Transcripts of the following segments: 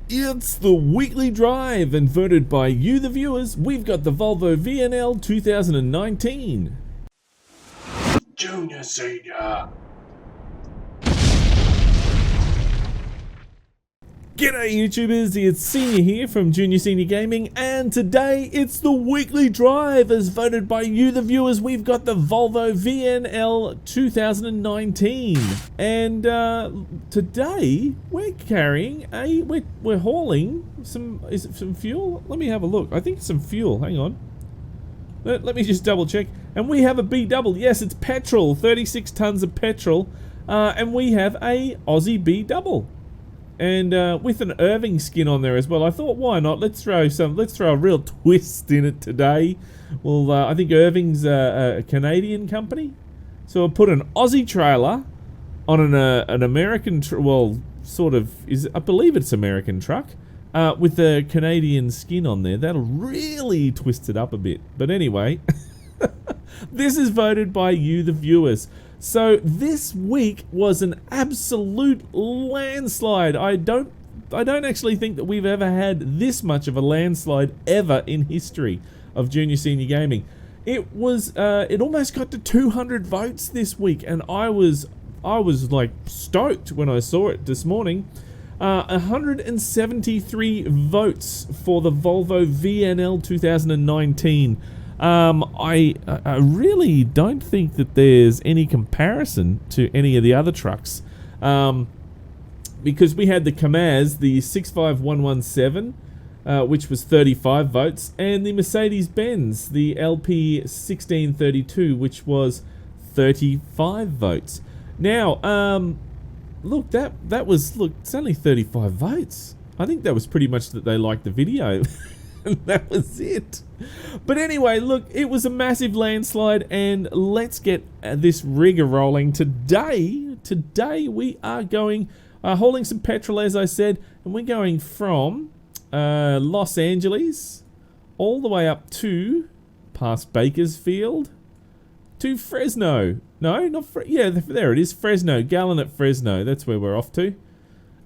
It's the weekly drive, and voted by you, the viewers, we've got the Volvo VNL 2019. Junior, Senior. G'day YouTubers, it's Senior here from Junior Senior Gaming, and today it's the weekly drive. As voted by you, the viewers, we've got the Volvo VNL 2019. And today we're carrying we're hauling some, is it some fuel? Let me have a look. I think it's some fuel, hang on. Let me just double check. And we have a B-double, yes, it's petrol, 36 tons of petrol. And we have a Aussie B-double. And with an Irving skin on there as well. I thought, why not? Let's throw a real twist in it today. Well, I think Irving's a Canadian company, so I'll put an Aussie trailer on an American, I believe it's American truck, with a Canadian skin on there. That'll really twist it up a bit. But anyway, this is voted by you, the viewers. So this week was an absolute landslide. I don't actually think that we've ever had this much of a landslide ever in history of Junior Senior Gaming. It almost got to 200 votes this week, and I was like stoked when I saw it this morning. 173 votes for the Volvo VNL 2019. I really don't think that there's any comparison to any of the other trucks, because we had the Kamaz, the 65117, which was 35 votes, and the Mercedes-Benz, the LP 1632, which was 35 votes. Now, look, it's only 35 votes. I think that was pretty much that they liked the video. And that was it. But anyway, look, it was a massive landslide, and let's get this rigger rolling. Today we are going, hauling some petrol, as I said, and we're going from Los Angeles all the way up to past Bakersfield to Fresno. No, not yeah, there it is, Fresno, Gallon at Fresno. That's where we're off to.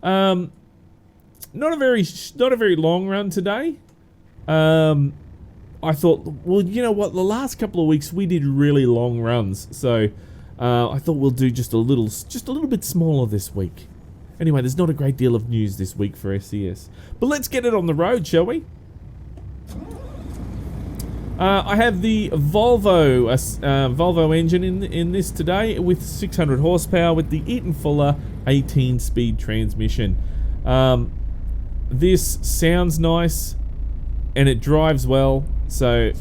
Not a very long run today. I thought, well, you know what, the last couple of weeks we did really long runs, so I thought we'll do just a little bit smaller this week. Anyway, there's not a great deal of news this week for SCS, but let's get it on the road, shall we? I have the Volvo engine in this today with 600 horsepower with the Eaton Fuller 18-speed transmission. This sounds nice. And it drives well, so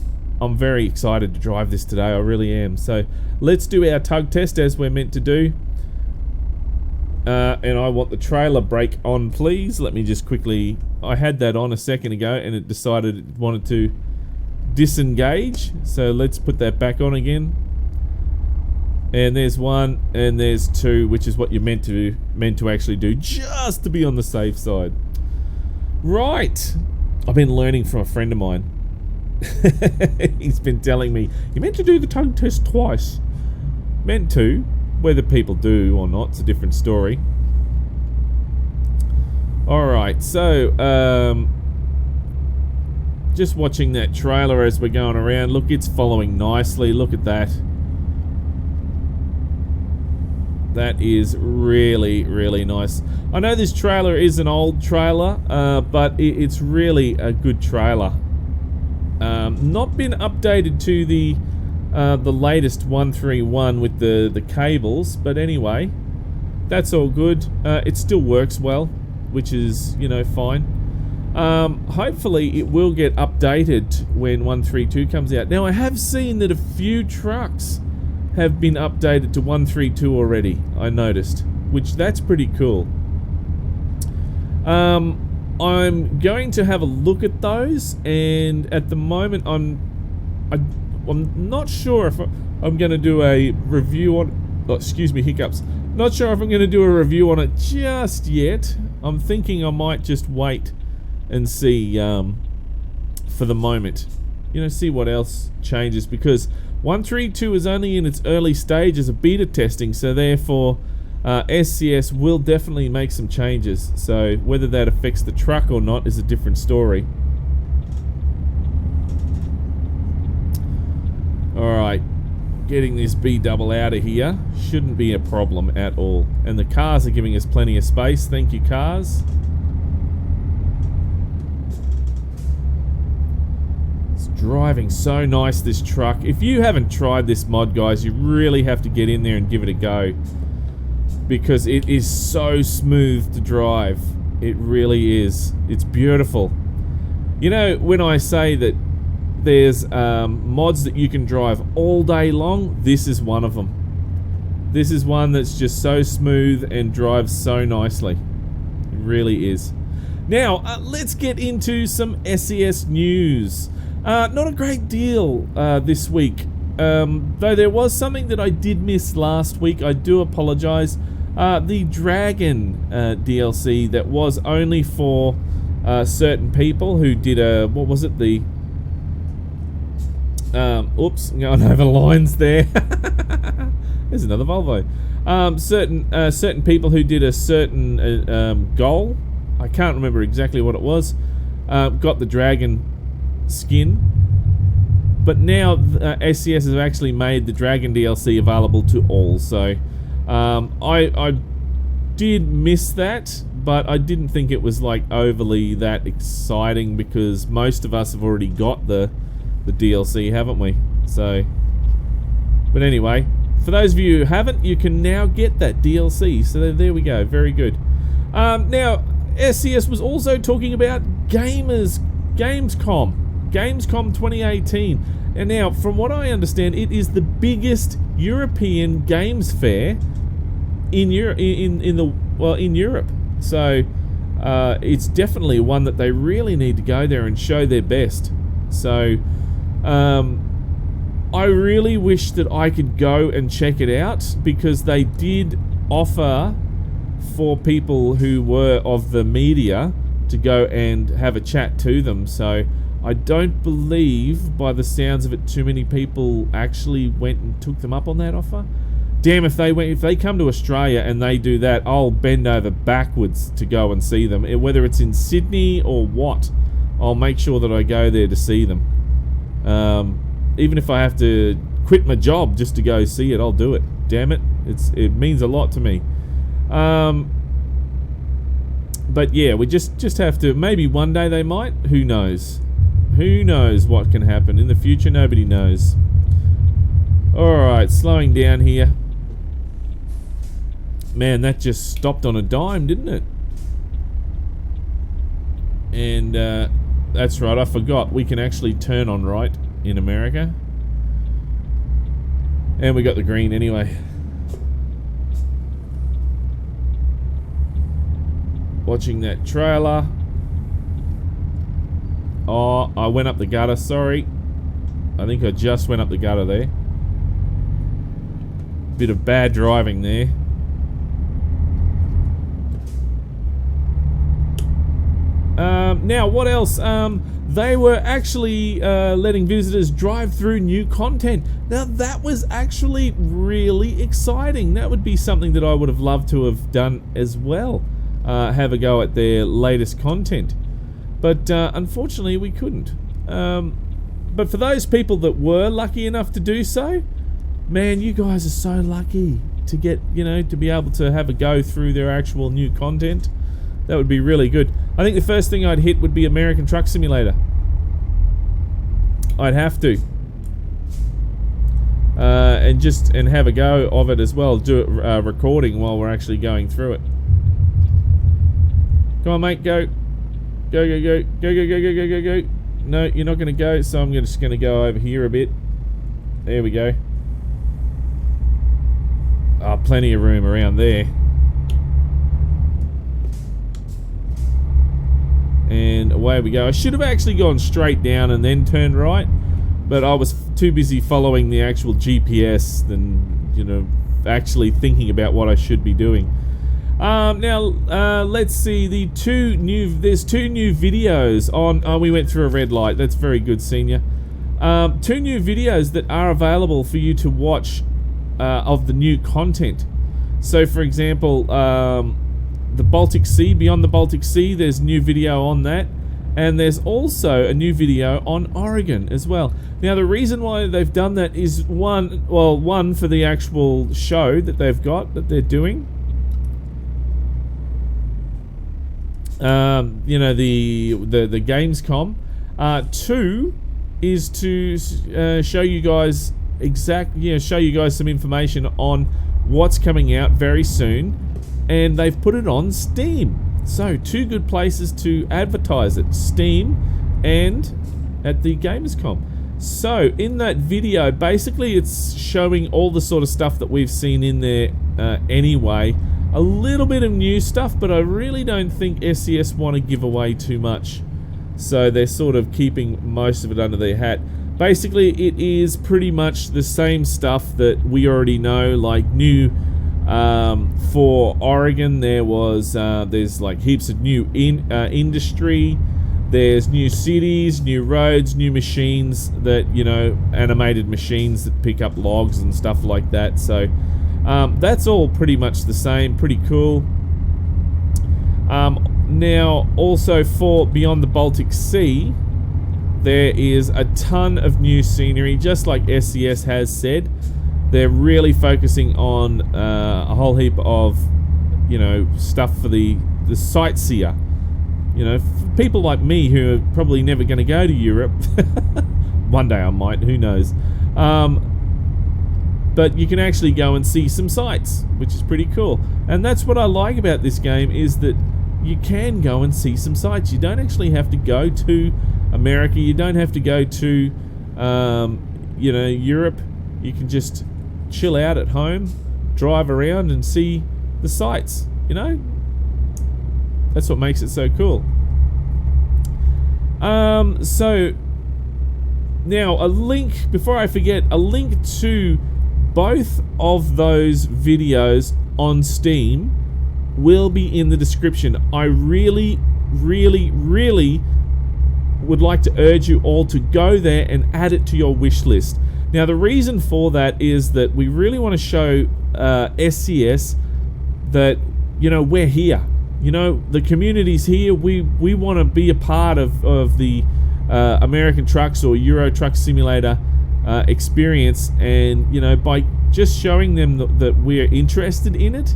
I'm very excited to drive this today. I really am. So let's do our tug test as we're meant to do. And I want the trailer brake on, please. Let me just quickly... I had that on a second ago, and it decided it wanted to disengage. So let's put that back on again. And there's one, and there's two, which is what you're meant to actually do, just to be on the safe side. Right. I've been learning from a friend of mine. He's been telling me, you meant to do the tug test twice. Meant to. Whether people do or not, it's a different story. Alright, so, just watching that trailer as we're going around. Look, it's following nicely. Look at that. That is really, really nice. I know this trailer is an old trailer, but it's really a good trailer. Not been updated to the latest 131 with the cables, but anyway, that's all good. It still works well, which is, you know, fine. Hopefully it will get updated when 132 comes out. Now, I have seen that a few trucks have been updated to 132 already, I noticed, which that's pretty cool. I'm going to have a look at those, and at the moment I'm not sure if I'm going to do a review on, oh, excuse me, hiccups. Not sure if I'm going to do a review on it just yet. I'm thinking I might just wait and see for the moment. You know, see what else changes, because 132 is only in its early stages of beta testing, so therefore SCS will definitely make some changes, so whether that affects the truck or not is a different story. Alright, getting this B-double out of here shouldn't be a problem at all. And the cars are giving us plenty of space. Thank you, cars. It's driving so nice, this truck. If you haven't tried this mod, guys, you really have to get in there and give it a go, because it is so smooth to drive. It really is. It's beautiful. You know, when I say that there's mods that you can drive all day long, this is one of them. This is one that's just so smooth and drives so nicely. It really is. Now, let's get into some SCS news. Not a great deal this week, though there was something that I did miss last week. I do apologize. The Dragon DLC that was only for certain people who did a, what was it, the oops, I'm going over lines there. There's another Volvo. Certain people who did a certain goal. I can't remember exactly what it was. Got the Dragon skin. But now SCS has actually made the Dragon DLC available to all. So I did miss that, but I didn't think it was like overly that exciting, because most of us have already got the DLC, haven't we? So, but anyway, for those of you who haven't, you can now get that DLC. So there we go. Very good. Now, SCS was also talking about Gamescom 2018, and now, from what I understand, it is the biggest European games fair in Europe. So, it's definitely one that they really need to go there and show their best. So, I really wish that I could go and check it out, because they did offer for people who were of the media to go and have a chat to them. So I don't believe, by the sounds of it, too many people actually went and took them up on that offer. Damn, if they come to Australia and they do that, I'll bend over backwards to go and see them. Whether it's in Sydney or what, I'll make sure that I go there to see them. Even if I have to quit my job just to go see it, I'll do it. Damn it, it means a lot to me. But yeah, we just have to. Maybe one day they might. Who knows? Who knows what can happen in the future? Nobody knows. All right, slowing down here. Man, that just stopped on a dime, didn't it? And that's right, I forgot. We can actually turn on right in America. And we got the green anyway. Watching that trailer. Oh, I went up the gutter, sorry. I think I just went up the gutter there. Bit of bad driving there. Now, what else? They were actually letting visitors drive through new content. Now, that was actually really exciting. That would be something that I would have loved to have done as well. Have a go at their latest content. But unfortunately, we couldn't. But for those people that were lucky enough to do so, man, you guys are so lucky to get, to be able to have a go through their actual new content. That would be really good. I think the first thing I'd hit would be American Truck Simulator. I'd have to. And have a go of it as well. Do it recording while we're actually going through it. Come on, mate, go. Go, go, go. Go, go, go, go, go, go, go. No, you're not going to go, so I'm just going to go over here a bit. There we go. Oh, plenty of room around there. And away we go. I should have actually gone straight down and then turned right, but I was too busy following the actual GPS than, actually thinking about what I should be doing. Now, let's see. There's two new videos on. Oh, we went through a red light. That's very good, Senior. 2 new videos that are available for you to watch of the new content. So for example, the Baltic Sea, beyond the Baltic Sea, there's new video on that. And there's also a new video on Oregon as well. Now the reason why they've done that is one for the actual show that they've got, that they're doing. You know, the Gamescom. Two is to show you guys show you guys some information on what's coming out very soon, and they've put it on Steam. So two good places to advertise it, Steam and at the Gamescom. So in that video, basically it's showing all the sort of stuff that we've seen in there anyway. A little bit of new stuff, but I really don't think SCS want to give away too much. So they're sort of keeping most of it under their hat. Basically, it is pretty much the same stuff that we already know, like new for Oregon. There's like heaps of new industry. There's new cities, new roads, new machines that, you know, animated machines that pick up logs and stuff like that. So that's all pretty much the same, pretty cool. Now, also for Beyond the Baltic Sea, there is a ton of new scenery, just like SCS has said. They're really focusing on a whole heap of, you know, stuff for the sightseer. You know, for people like me who are probably never going to go to Europe. One day I might, who knows. But you can actually go and see some sights, which is pretty cool. And that's what I like about this game, is that you can go and see some sights. You don't actually have to go to America. You don't have to go to, you know, Europe. You can just chill out at home, drive around and see the sights, you know? That's what makes it so cool. So now a link, before I forget, a link to both of those videos on Steam will be in the description. I really would like to urge you all to go there and add it to your wish list. Now the reason for that is that we really want to show SCS that, you know, we're here. You know, the community's here. We want to be a part of the American Trucks or Euro Truck Simulator experience, and, you know, by just showing them that we're interested in it,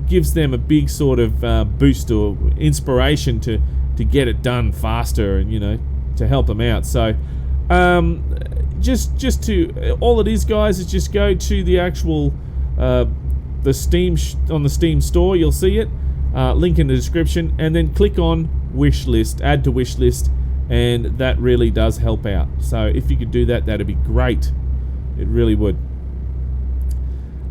gives them a big sort of boost or inspiration to get it done faster, and, you know, to help them out. So just to, all it is, guys, is just go to the actual the Steam on the Steam store. You'll see it, link in the description, and then click on wish list, add to wish list, and that really does help out. So if you could do that, that'd be great. It really would.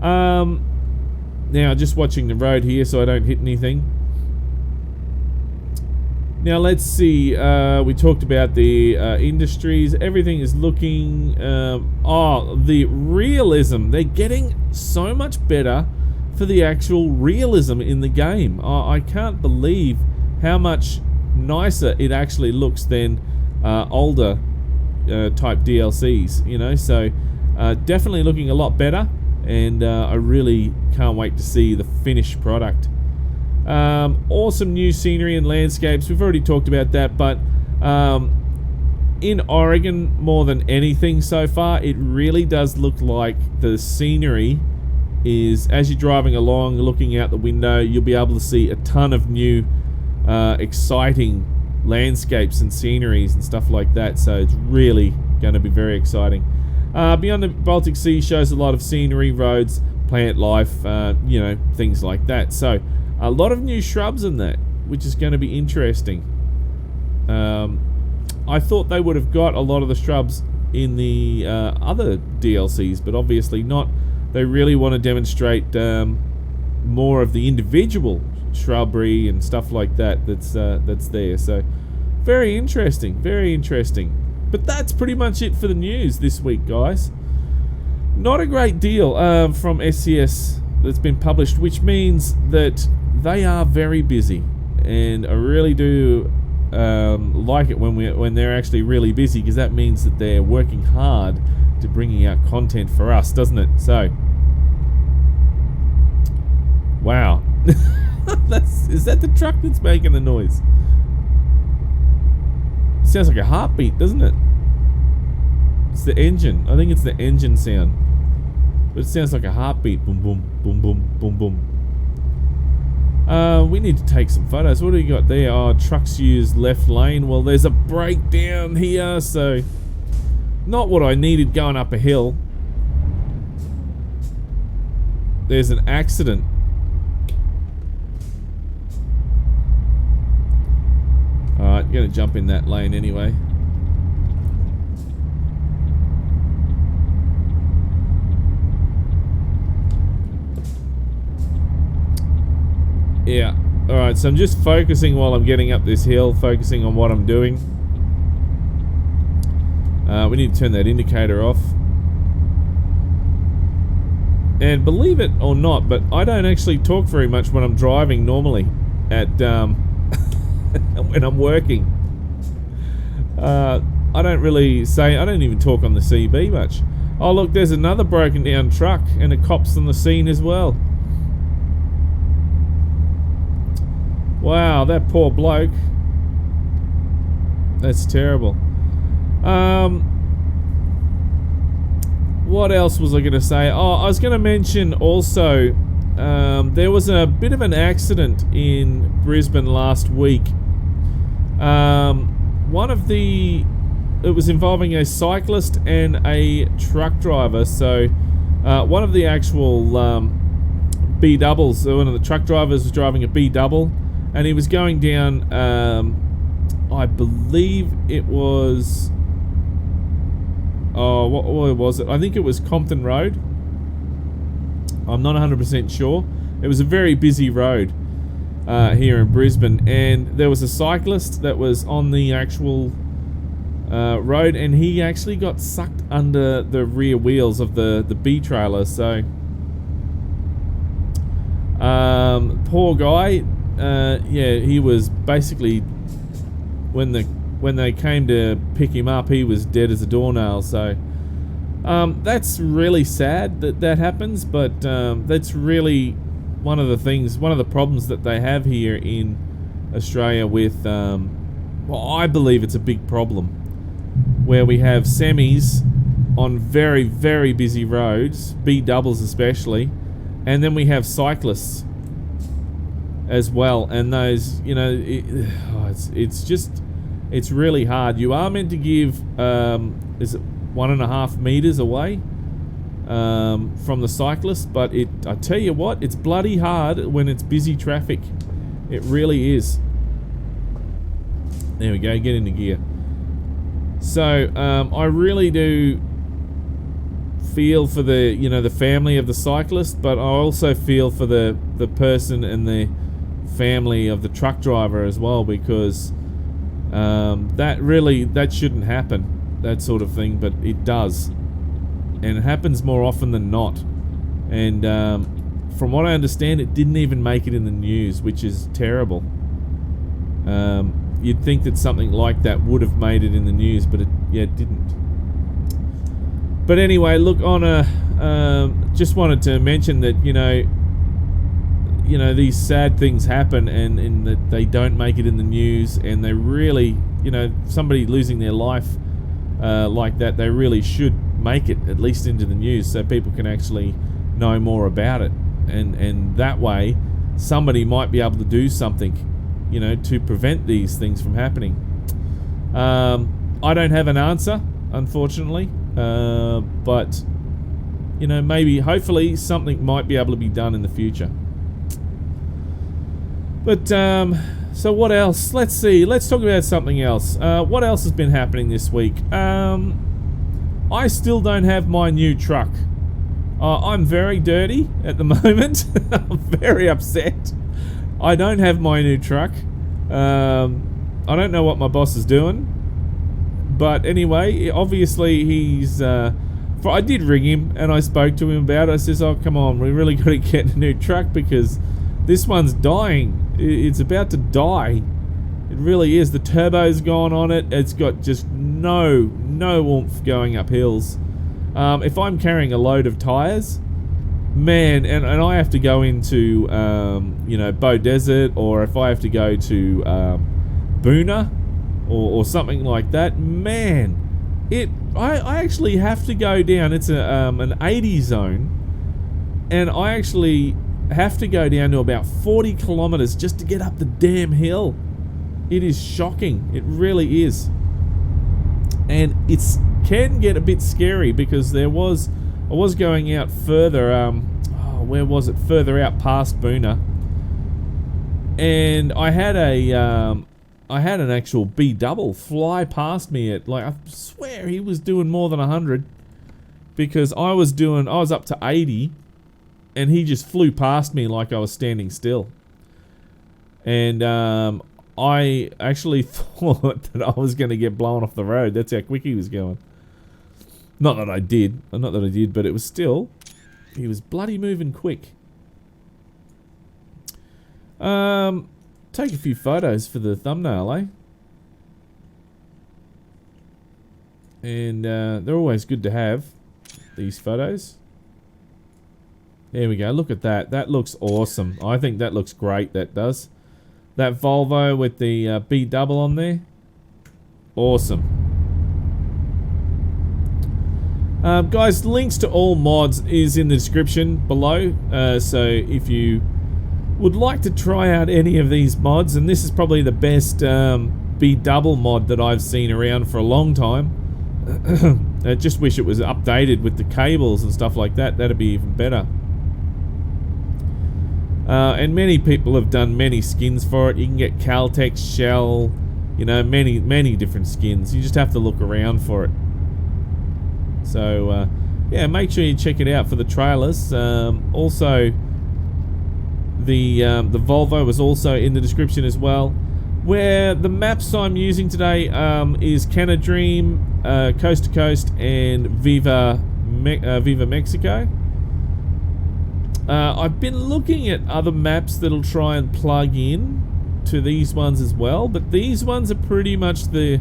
Now just watching the road here so I don't hit anything. Now let's see, we talked about the industries. Everything is looking, the realism. They're getting so much better for the actual realism in the game. I can't believe how much nicer it actually looks than older type DLCs, you know. So definitely looking a lot better, and I really can't wait to see the finished product. Awesome new scenery and landscapes. We've already talked about that, but in Oregon, more than anything so far, it really does look like the scenery is, as you're driving along, looking out the window, you'll be able to see a ton of new exciting landscapes and sceneries and stuff like that. So it's really going to be very exciting. Beyond the Baltic Sea shows a lot of scenery, roads, plant life, you know, things like that. So a lot of new shrubs in that, which is going to be interesting. I thought they would have got a lot of the shrubs in the other DLCs, but obviously not. They really want to demonstrate more of the individual shrubbery and stuff like that that's there. So very interesting, very interesting. But that's pretty much it for the news this week, guys. Not a great deal from SCS that's been published, which means that they are very busy, and I really do like it when they're actually really busy, because that means that they're working hard to bringing out content for us, doesn't it? So Wow. Is that the truck that's making the noise? Sounds like a heartbeat, doesn't it? It's the engine. I think it's the engine sound. But it sounds like a heartbeat. Boom, boom, boom, boom, boom, boom. We need to take some photos. What do we got there? Oh, trucks use left lane. Well, there's a breakdown here, so not what I needed going up a hill. There's an accident. Alright, gonna jump in that lane anyway. Yeah. Alright, so I'm just focusing while I'm getting up this hill, focusing on what I'm doing. We need to turn that indicator off. And believe it or not, but I don't actually talk very much when I'm driving normally at when I'm working. I don't even talk on the CB much. Oh look, there's another broken down truck and a cop's on the scene as well. Wow, that poor bloke. That's terrible. What else was I going to say? Oh, I was going to mention also, there was a bit of an accident in Brisbane last week. It was involving a cyclist and a truck driver. So, one of the actual B doubles, one of the truck drivers was driving a B double, and he was going down, I believe it was, oh, what was it? I think it was Compton Road. I'm not 100% sure. It was a very busy road here in Brisbane, and there was a cyclist that was on the actual road, and he actually got sucked under the rear wheels of the B trailer. So, poor guy. Yeah, he was basically, when they came to pick him up, he was dead as a doornail. So that's really sad that happens, but that's really one of the problems that they have here in Australia with, well, I believe it's a big problem, where we have semis on very, very busy roads, B doubles especially, and then we have cyclists as well, and those, you know, it's really hard. You are meant to give, is it 1.5 meters away from the cyclist, but I tell you what, it's bloody hard when it's busy traffic. It really is. There we go, get into gear. So, I really do feel for the family of the cyclist, but I also feel for the person and the family of the truck driver as well, because that shouldn't happen, that sort of thing, but it does, and it happens more often than not. And from what I understand, it didn't even make it in the news, which is terrible. You'd think that something like that would have made it in the news, but it didn't. But anyway, look, just wanted to mention that, these sad things happen, and that they don't make it in the news, and they really, somebody losing their life like that, they really should make it at least into the news so people can actually know more about it, and that way somebody might be able to do something, to prevent these things from happening. I don't have an answer, unfortunately, but maybe, hopefully, something might be able to be done in the future. But, so what else? Let's see. Let's talk about something else. What else has been happening this week? I still don't have my new truck. I'm very dirty at the moment. I'm very upset. I don't have my new truck. I don't know what my boss is doing. But anyway, obviously he's... I did ring him and I spoke to him about it. I says, oh, come on, we really got to get a new truck because this one's dying. It's about to die. It really is. The turbo's gone on it. It's got just no oomph going up hills. If I'm carrying a load of tires, man, and I have to go into, you know, Bow Desert, or if I have to go to Boona or something like that, man, I actually have to go down. It's an 80 zone, and I actually have to go down to about 40 kilometers just to get up the damn hill. It is shocking. It really is. And it's can get a bit scary because I was going out further, where was it? Further out past Boona. And I had an actual B double fly past me at, like, I swear he was doing more than 100, because I was up to 80 and he just flew past me like I was standing still. And I actually thought that I was going to get blown off the road. That's how quick he was going. Not that I did, but it was still, he was bloody moving quick. Take a few photos for the thumbnail, eh? And they're always good to have, these photos. There we go, look at that. That looks awesome. I think that looks great, that does. That Volvo with the B double on there. Awesome. Guys, links to all mods is in the description below. So if you would like to try out any of these mods, and this is probably the best B double mod that I've seen around for a long time. I just wish it was updated with the cables and stuff like that. That'd be even better. And many people have done many skins for it. You can get Caltex, Shell, you know, many different skins. You just have to look around for it. So, yeah, make sure you check it out for the trailers. Also, the Volvo was also in the description as well. Where the maps I'm using today is CanaDream, Coast to Coast, and Viva Mexico. I've been looking at other maps that'll try and plug in to these ones as well, but these ones are pretty much they're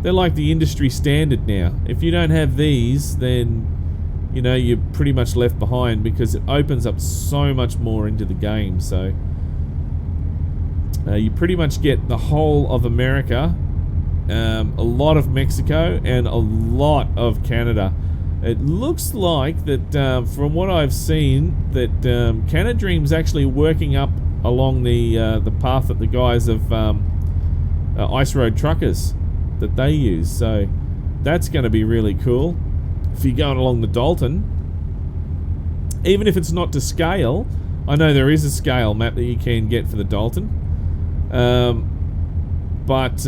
like the industry standard now. If you don't have these, then, you know, you're pretty much left behind, because it opens up so much more into the game. So you pretty much get the whole of America, a lot of Mexico, and a lot of Canada. It looks like that, from what I've seen, that CanaDream's actually working up along the path that the guys of Ice Road Truckers that they use. So that's going to be really cool. If you're going along the Dalton, even if it's not to scale, I know there is a scale map that you can get for the Dalton. But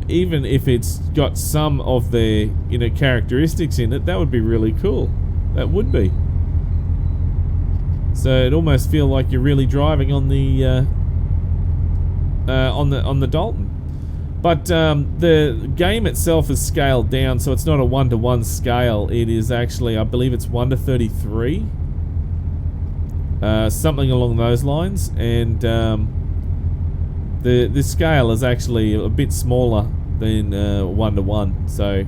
even if it's got some of their, you know, characteristics in it, that would be really cool. That would be. So it almost feel like you're really driving on the Dalton. But the game itself is scaled down, so it's not a 1-to-1 scale. It is actually, I believe it's 1-to-33, something along those lines, and the scale is actually a bit smaller than 1-to-1. So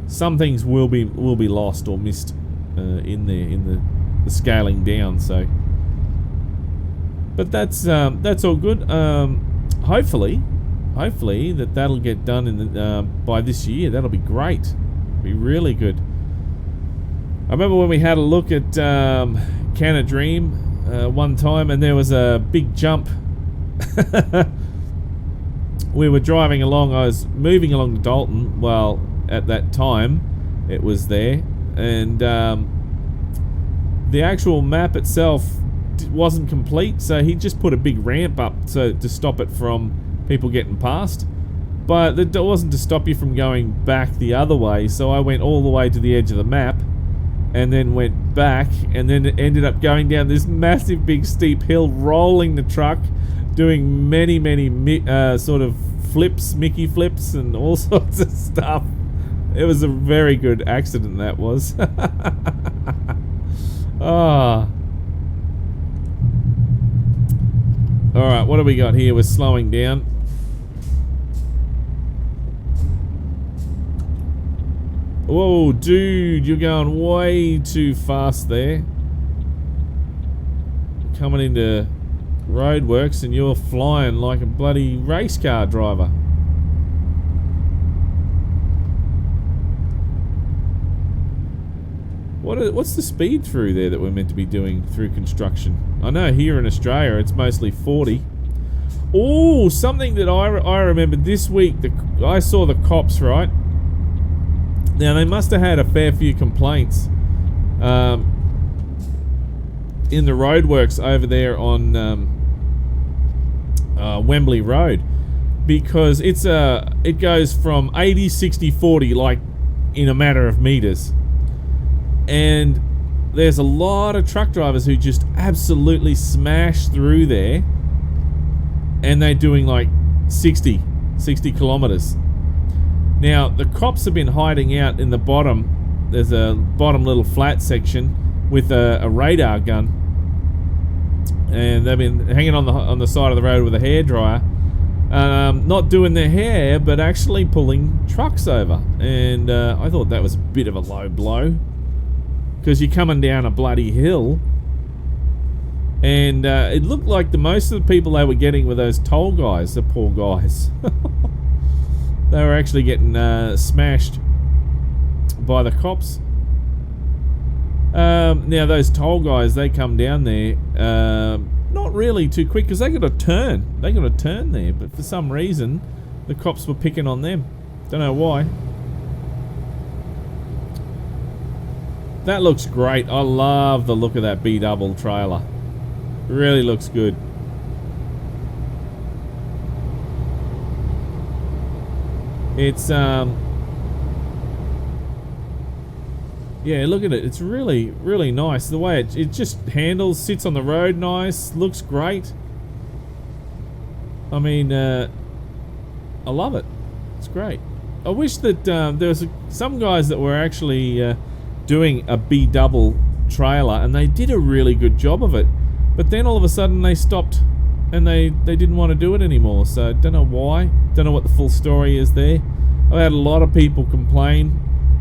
some things will be lost or missed in the scaling down. So, but that's all good. Hopefully that'll get done in the, by this year. That'll be great. It'll be really good. I remember when we had a look at CanaDream one time, and there was a big jump. We were driving along. I was moving along the Dalton. Well, at that time, it was there, and the actual map itself wasn't complete. So he just put a big ramp up to stop it from people getting past, but it wasn't to stop you from going back the other way. So I went all the way to the edge of the map, and then went back, and then it ended up going down this massive big steep hill, rolling the truck, doing many sort of flips, Mickey flips, and all sorts of stuff. It was a very good accident, that was. Ah. Alright, what do we got here? We're slowing down. Whoa, dude, you're going way too fast there. coming into roadworks and you're flying like a bloody race car driver. What's the speed through there that we're meant to be doing through construction? I know here in Australia it's mostly 40. Oh, something that I remember this week, I saw the cops, right? Now they must have had a fair few complaints in the roadworks over there on Wembley Road, because it goes from 80, 60, 40 like in a matter of meters. And there's a lot of truck drivers who just absolutely smash through there, and they're doing like 60 kilometers. Now, the cops have been hiding out in the bottom. There's a bottom little flat section with a radar gun, and they've been hanging on the side of the road with a hairdryer, not doing their hair, but actually pulling trucks over. And I thought that was a bit of a low blow, because you're coming down a bloody hill, and it looked like most of the people they were getting were those toll guys, the poor guys. They were actually getting smashed by the cops. Now those toll guys, they come down there not really too quick, because they got a turn. They got a turn there, but for some reason the cops were picking on them. Don't know why. That looks great. I love the look of that B-double trailer. It really looks good. It's yeah, look at it. It's really, really nice. The way it just handles, sits on the road nice, looks great. I mean, I love it. It's great. I wish that there was some guys that were actually doing a B-double trailer, and they did a really good job of it. But then all of a sudden they stopped, and they didn't want to do it anymore. So don't know why. Don't know what the full story is there. I've had a lot of people complain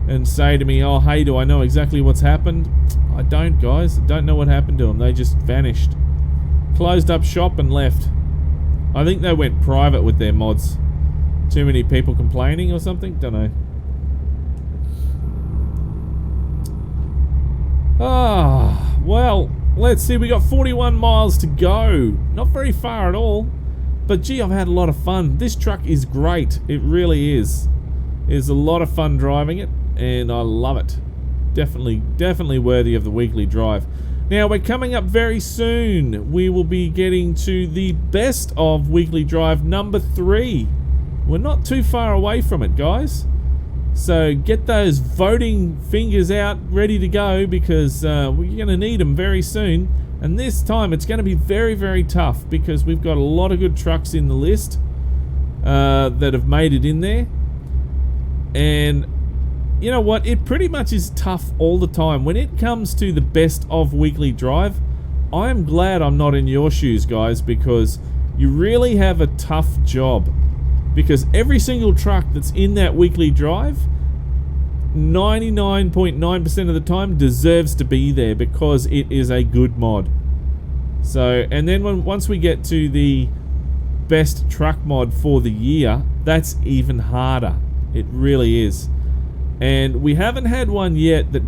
and say to me, oh hey, do I know exactly what's happened? I don't, guys. I don't know what happened to them. They just vanished. Closed up shop and left. I think they went private with their mods. Too many people complaining or something? Don't know. Ah, well, let's see. We got 41 miles to go. Not very far at all. But gee, I've had a lot of fun. This truck is great. It really is. It's a lot of fun driving it, and I love it. Definitely worthy of the weekly drive. Now, we're coming up very soon. We will be getting to the best of weekly drive number 3. We're not too far away from it, guys. So get those voting fingers out ready to go, because we're going to need them very soon. And this time it's going to be very, very tough, because we've got a lot of good trucks in the list that have made it in there. And you know what? It pretty much is tough all the time. When it comes to the best of weekly drive, I am glad I'm not in your shoes, guys, because you really have a tough job. Because every single truck that's in that weekly drive, 99.9% of the time deserves to be there, because it is a good mod. So, and then once we get to the best truck mod for the year, that's even harder. It really is. And we haven't had one yet that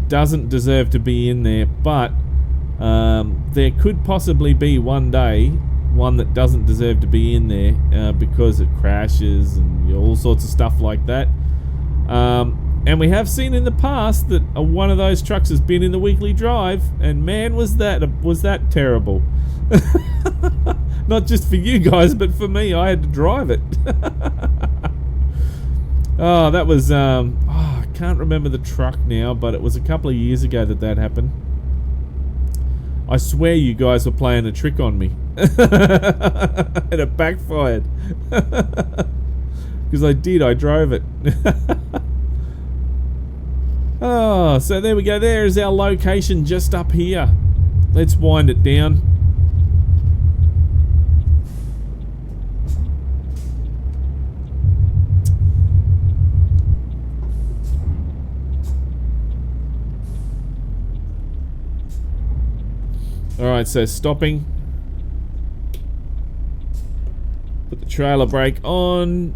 doesn't deserve to be in there, but there could possibly be one day one that doesn't deserve to be in there because it crashes and all sorts of stuff like that. And we have seen in the past that one of those trucks has been in the weekly drive, and man, was that terrible. Not just for you guys, but for me. I had to drive it. Oh, that was I can't remember the truck now, but it was a couple of years ago that happened. I swear you guys were playing a trick on me. And it backfired. Because I drove it. Oh, so there we go. There is our location just up here. Let's wind it down. Alright, so stopping. Put the trailer brake on.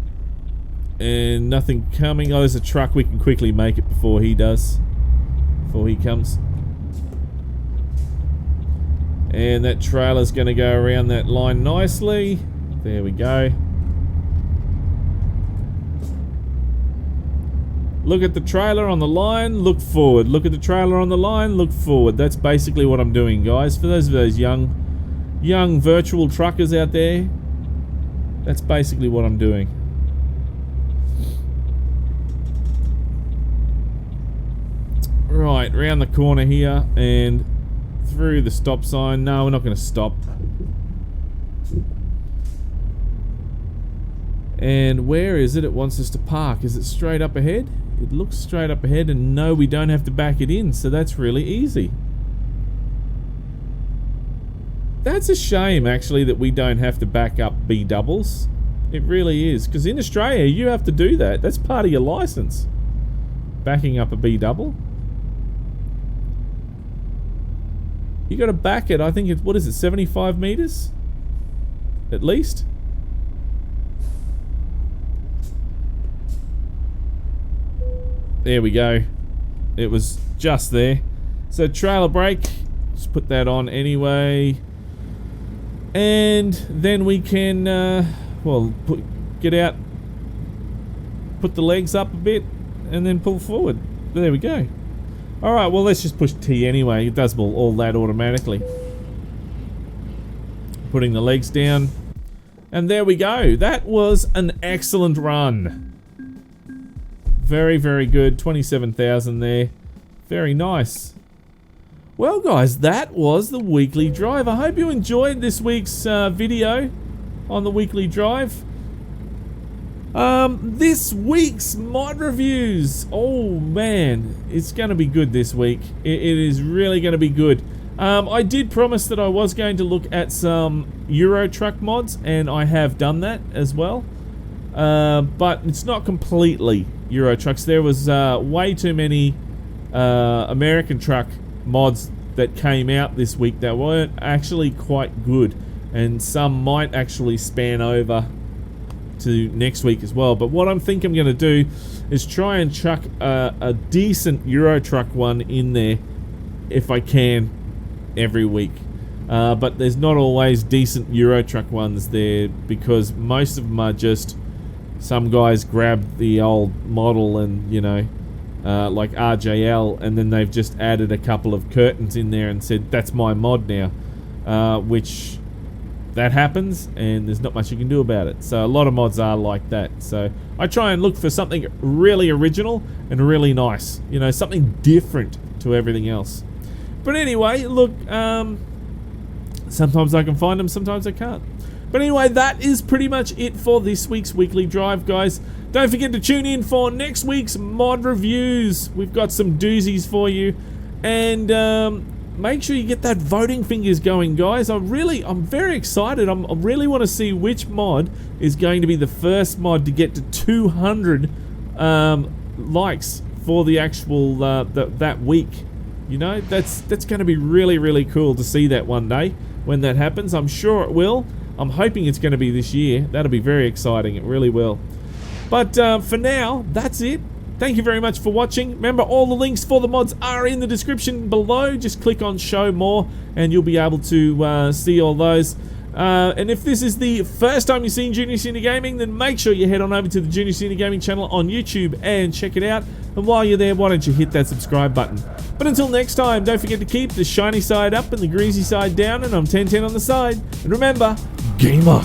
And nothing coming. Oh, there's a truck. We can quickly make it before he does. Before he comes. And that trailer's going to go around that line nicely. There we go. Look at the trailer on the line, look forward. Look at the trailer on the line, look forward. That's basically what I'm doing, guys. For those young virtual truckers out there, that's basically what I'm doing. Right, round the corner here and through the stop sign. No, we're not going to stop. And where is it? It wants us to park. Is it straight up ahead? It looks straight up ahead, and no, we don't have to back it in, so that's really easy. That's a shame, actually, that we don't have to back up B doubles. It really is, because in Australia, you have to do that. That's part of your license. Backing up a B double. You got to back it, I think it's, what is it, 75 meters? At least? There we go. It was just there. So trailer brake, just put that on anyway. And then we can, get out, put the legs up a bit, and then pull forward. There we go. Alright, well let's just push T anyway. It does all that automatically. Putting the legs down. And there we go. That was an excellent run. Very, very good. 27,000 there. Very nice. Well, guys, that was the weekly drive. I hope you enjoyed this week's video on the weekly drive. This week's mod reviews. Oh, man. It's going to be good this week. It is really going to be good. I did promise that I was going to look at some Euro truck mods, and I have done that as well. But it's not completely Euro trucks. There was way too many American truck mods that came out this week that weren't actually quite good, and some might actually span over to next week as well. But what I'm thinking I'm going to do is try and chuck a decent Euro truck one in there if I can every week. But there's not always decent Euro truck ones there, because most of them are just some guys grabbed the old model and, you know, like RJL, and then they've just added a couple of curtains in there and said, that's my mod now. Which, that happens, and there's not much you can do about it. So a lot of mods are like that. So I try and look for something really original and really nice. You know, something different to everything else. But anyway, look, sometimes I can find them, sometimes I can't. But anyway, that is pretty much it for this week's weekly drive, guys. Don't forget to tune in for next week's mod reviews. We've got some doozies for you. And make sure you get that voting fingers going, guys. I'm very excited. I really want to see which mod is going to be the first mod to get to 200 likes for the actual that week. You know, that's going to be really, really cool to see that one day when that happens. I'm sure it will. I'm hoping it's going to be this year. That'll be very exciting. It really will. But for now, that's it. Thank you very much for watching. Remember, all the links for the mods are in the description below. Just click on show more and you'll be able to see all those. And if this is the first time you've seen Junior Senior Gaming, then make sure you head on over to the Junior Senior Gaming channel on YouTube and check it out. And while you're there, why don't you hit that subscribe button. But until next time, don't forget to keep the shiny side up and the greasy side down, and I'm 1010 on the side. And remember, game on!